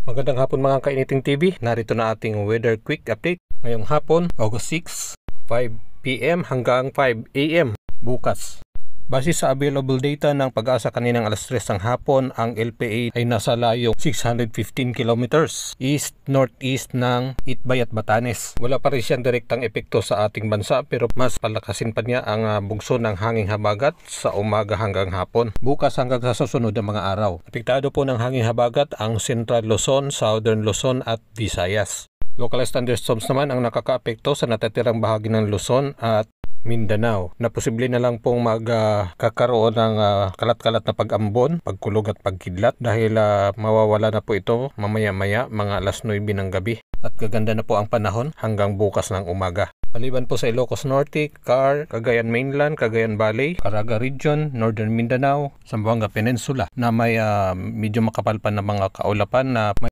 Magandang hapon mga kainiting TV. Narito na ating weather quick update. Ngayong hapon, August 6, 5 PM hanggang 5 AM bukas. Base sa available data ng Pag-asa kaninang alas 3 ng hapon, ang LPA ay nasa layong 615 kilometers east-northeast ng Itbay at Batanes. Wala pa rin siyang direktang epekto sa ating bansa pero mas palakasin pa niya ang bugso ng hanging habagat sa umaga hanggang hapon. Bukas hanggang sa susunod na mga araw. Apektado po ng hanging habagat ang Central Luzon, Southern Luzon at Visayas. Localized thunderstorms naman ang nakakaapekto sa natitirang bahagi ng Luzon at Mindanao na posible na lang pong magkakaroon ng kalat-kalat na pag-ambon, pagkulog at pagkidlat dahil mawawala na po ito mamaya-maya mga alas 9 ng gabi at gaganda na po ang panahon hanggang bukas ng umaga. Maliban po sa Ilocos Norte, CAR, Cagayan Mainland, Cagayan Valley, Caraga Region, Northern Mindanao, Zamboanga Peninsula na may medyo makapal pa na mga kaulapan na may